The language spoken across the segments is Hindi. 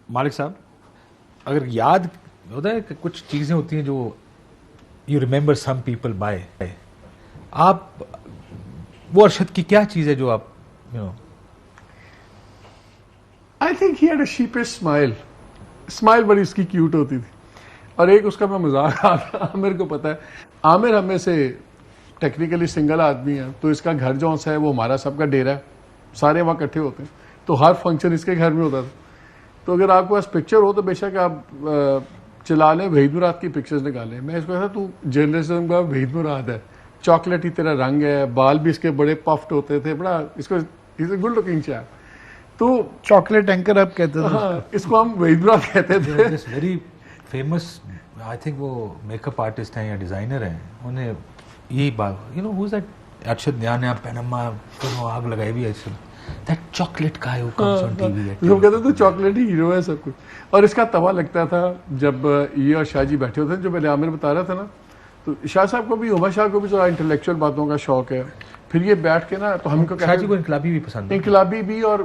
मालिक साहब, अगर याद होता है कि कुछ चीजें होती हैं जो you remember some people by, आप वो अरशद की क्या चीज है जो आप I think he had a sheepish smile. Smile बड़ी उसकी क्यूट होती थी। और एक उसका मैं मजाक आमिर को पता है, आमिर हमें से टेक्निकली सिंगल आदमी है, तो इसका घर जो सा है वो हमारा सबका डेरा है, सारे वहाँ इकट्ठे होते हैं, तो हर फंक्शन इसके घर में होता था। तो अगर आपके पास पिक्चर हो तो बेशक आप चला लें, वहीद मुराद की पिक्चर्स निकालें। मैं इसको कहता तू जर्नलिज्म का वहीद मुराद है, चॉकलेट ही तेरा रंग है, बाल भी इसके बड़े पफ्ड होते थे, बड़ा इसको इज गुड लुकिंग चैप। तो चॉकलेट एंकर आप कहते थे। हाँ, इसको हम वहीद मुराद कहते थे। वेरी फेमस, आई थिंक वो मेकअप आर्टिस्ट हैं या डिजाइनर हैं, उन्हें यही बात हु दैट अरशद नया पैनमा फिल्म आग लगाई भी ऐसे दैट चॉकलेट का है, वो कम्स ऑन टीवी। लोग कहते थे चॉकलेट ही हीरो है सब कुछ। और इसका तवा लगता था जब ये और शाहजी बैठे होते थे, जो मैंने आमिर बता रहा था ना, तो शाह साहब को भी, उमर शाह को भी थोड़ा इंटेलेक्चुअल बातों का शौक है। फिर ये बैठ के ना, तो हमको शाहजी को इनकलाबी भी पसंद है, इनकलाबी भी और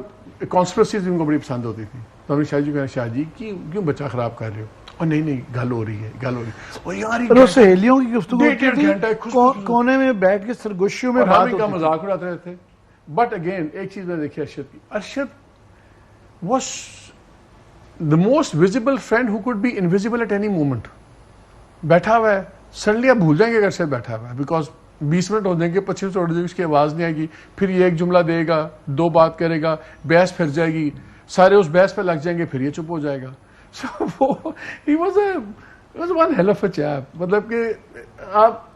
कॉन्स्पिरेसीज उनको बड़ी पसंद होती थी। तो हमने शाहजी को कहना, शाहजी क्यों बच्चा खराब कर रहे हो? और नहीं गल हो रही है, गल हो रही है। और यार सहेलियों की गुफ्तगू कोने में बैठ के सरगोशियों में हम इनका मजाक उड़ाते रहते थे। बट अगेन एक चीज मैंने देखी अरशद की, Arshad was the most visible friend who could be invisible at any moment. बैठा हुआ है, सडनली आप भूल जाएंगे अरशद बैठा हुआ है, बिकॉज 20 मिनट हो जाएंगे, 25 मिनट हो जाएगी, उसकी आवाज नहीं आएगी, फिर ये एक जुमला देगा, दो बात करेगा, बहस फिर जाएगी, सारे उस बहस पे लग जाएंगे, फिर ये चुप हो जाएगा। So he was one hell of a chap। मतलब कि आप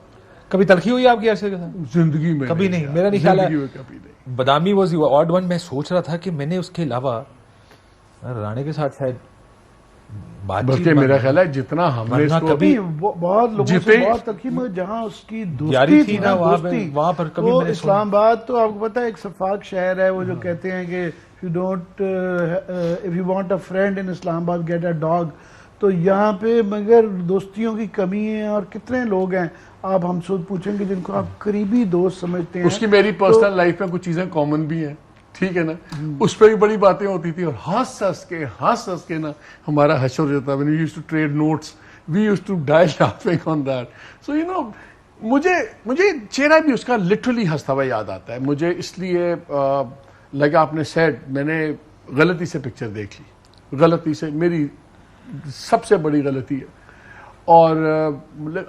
कभी तलखी हुई आपकी अरशद के साथ? जिंदगी में कभी नहीं, मेरा नहीं ख्याल है कभी नहीं। बदामी वाज द ऑड वन। मैं सोच रहा था कि मैंने उसके अलावा राणे के साथ शायद बल्कि मेरा ख्याल है जितना हमने इसको कभी बहुत लोगों से बहुत तलखी में जहां उसकी दोस्ती थी ना, वहां पर कभी मैंने इस्लामाबाद, तो आपको पता है एक सफाक शहर है वो, जो कहते हैं कि if you want a friend in Islamabad get a dog. तो यहाँ पे मगर दोस्तियों की कमी है, और कितने लोग हैं आप हमसे पूछेंगे जिनको आप करीबी दोस्त समझते हैं। उसकी मेरी पर्सनल लाइफ में कुछ चीजें कॉमन भी हैं, ठीक है ना, उस पर भी बड़ी बातें होती थी, और हंस हंस के ना हमारा हशर हो जाता। When we used to trade notes, we used to die laughing on that. So मुझे चेहरा भी उसका लिटरली हंसता हुआ याद आता है। मुझे इसलिए लगा, आपने सेड, मैंने गलती से पिक्चर देख ली, गलती से, मेरी सबसे बड़ी गलती है। और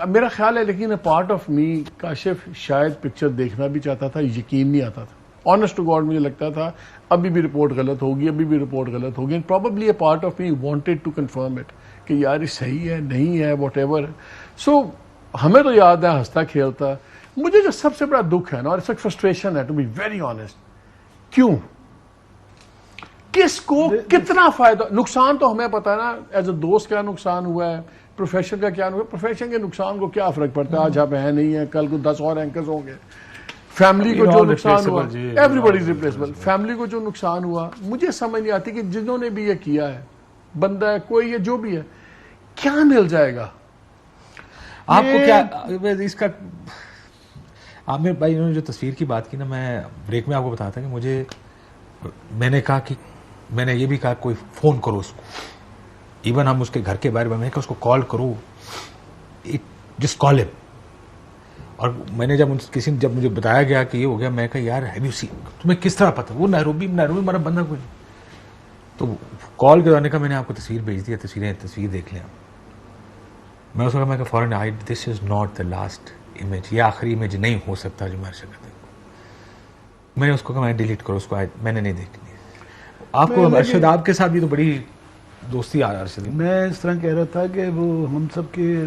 मेरा ख्याल है, लेकिन पार्ट ऑफ मी, काशिफ शायद पिक्चर देखना भी चाहता था, यकीन नहीं आता था। ऑनेस्ट टू गॉड मुझे लगता था अभी भी रिपोर्ट गलत होगी, अभी भी रिपोर्ट गलत होगी। Probably a part of me wanted to confirm it कि यार ये सही है, नहीं है, व्हाटएवर। सो हमें तो याद है हंसता खेलता। मुझे जो सबसे बड़ा दुख है ना, और इस वक्त फ्रस्ट्रेशन है, टू बी वेरी ऑनेस्ट, क्यों, किसको कितना फायदा, नुकसान तो हमें पता है ना, एज अ दोस्त क्या नुकसान हुआ है, प्रोफेशन का क्या हुआ, प्रोफेशन के नुकसान को क्या फर्क पड़ता है, आज आप है नहीं है, कल को 10 और एंकर्स होंगे। फैमिली को जो नुकसान हुआ, एवरीबॉडी इज रिप्लेसेबल। फैमिली को जो नुकसान हुआ, मुझे समझ नहीं आती कि जिन्होंने भी ये किया है, बंदा है कोई, ये जो भी है, क्या मिल जाएगा आपको? क्या इसका, आमिर भाई उन्होंने जो तस्वीर की बात की ना, मैं ब्रेक में आपको बताया था कि मैंने कहा कि मैंने ये भी कहा कोई फोन करो उसको, इवन हम उसके घर के बारे में, मैंने कहा उसको कॉल करो, जस्ट कॉल हिम। और मैंने जब मुझे बताया गया कि ये हो गया, मैं कहा यार हैव यू सीन, तुम्हें किस तरह पता, वो नैरोबी हमारा बंदा कोई। तो कॉल के दौरान का मैंने आपको तस्वीर भेज दिया, तस्वीर देख लिया। मैं उसको कहा, फॉरन आई, this is not the last image, ये आखिरी इमेज नहीं हो सकता जो मेरे से कहते। मैंने उसको कहा मैं डिलीट करो उसको, मैंने नहीं देखनी। आपको अरशद, आपके साथ भी तो बड़ी दोस्ती आ अरशद। मैं इस तरह कह रहा था कि वो हम सब के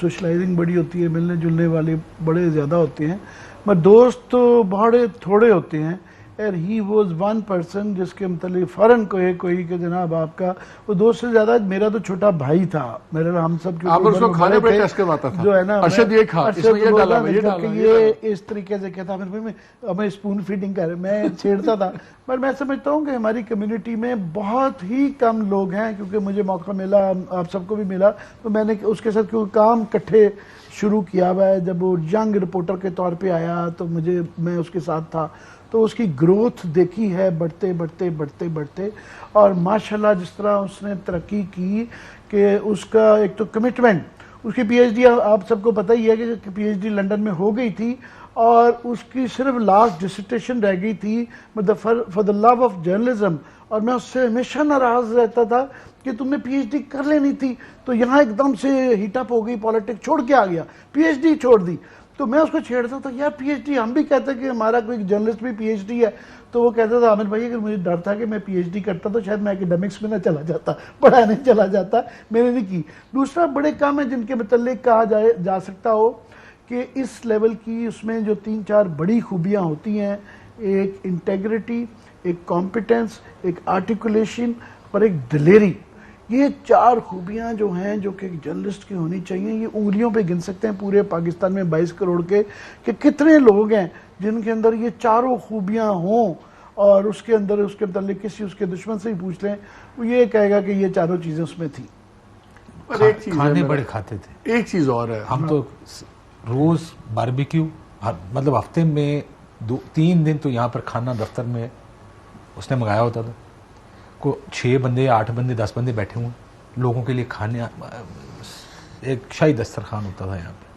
सोशलाइजिंग बड़ी होती है, मिलने जुलने वाले बड़े ज़्यादा होते हैं, मगर दोस्त तो बड़े थोड़े होते हैं। और ही वॉज वन पर्सन जिसके मतलब फ़ौरन कोई कि जनाब आपका वो दोस्त से ज़्यादा मेरा तो छोटा भाई था, मेरे हम सब के जो है ना, ये इस तरीके से कहता हमें स्पून फीडिंग कर, मैं छेड़ता था। पर मैं समझता हूँ कि हमारी कम्युनिटी में बहुत ही कम लोग हैं, क्योंकि मुझे मौका मिला, आप सबको भी मिला, तो मैंने उसके साथ क्योंकि काम इकट्ठे शुरू किया हुआ है। जब वो यंग रिपोर्टर के तौर पे आया तो मैं उसके साथ था, तो उसकी ग्रोथ देखी है बढ़ते बढ़ते बढ़ते बढ़ते, और माशाल्लाह जिस तरह उसने तरक्की की कि उसका एक तो कमिटमेंट, उसकी पीएचडी आप सबको पता ही है कि पीएचडी लंदन में हो गई थी और उसकी सिर्फ लास्ट डिसर्टेशन रह गई थी मतलब for the love of journalism, और मैं उससे हमेशा नाराज रहता था कि तुमने पीएचडी कर लेनी थी, तो यहाँ एकदम से हीटअप हो गई, पॉलिटिक्स छोड़ के आ गया, पीएचडी छोड़ दी। तो मैं उसको छेड़ता था, यार पीएचडी, हम भी कहते कि हमारा कोई जर्नलिस्ट भी पीएचडी है, तो वो कहता था आमिर भाई अगर मुझे डर था कि मैं पीएचडी करता तो शायद मैं एकेडमिक्स में ना चला जाता, पढ़ाने चला जाता, मैंने नहीं की। दूसरा बड़े काम है जिनके मतलब कहा जा सकता हो कि इस लेवल की उसमें जो 3-4 बड़ी खूबियाँ होती हैं, एक इंटेग्रिटी, एक कॉम्पिटेंस, एक आर्टिकुलेशन और एक दिलेरी, ये 4 खूबियां जो हैं जो कि एक जर्नलिस्ट की होनी चाहिए, ये उंगलियों पे गिन सकते हैं पूरे पाकिस्तान में 22 करोड़ के कि कितने लोग हैं जिनके अंदर ये चारों खूबियां हों, और उसके अंदर उसके मतलब किसी उसके दुश्मन से ही पूछ लें वो ये कहेगा कि ये चारों चीज़ें उसमें थी। पर एक चीज खाने बड़े खाते थे। एक चीज और है, हम तो रोज बारबेक्यू, मतलब हफ्ते में 2-3 दिन तो यहाँ पर खाना दफ्तर में उसने मंगाया होता था, को 6 बंदे 8 बंदे 10 बंदे बैठे हुए लोगों के लिए खाने, एक शाही दस्तरखान होता था यहाँ पे।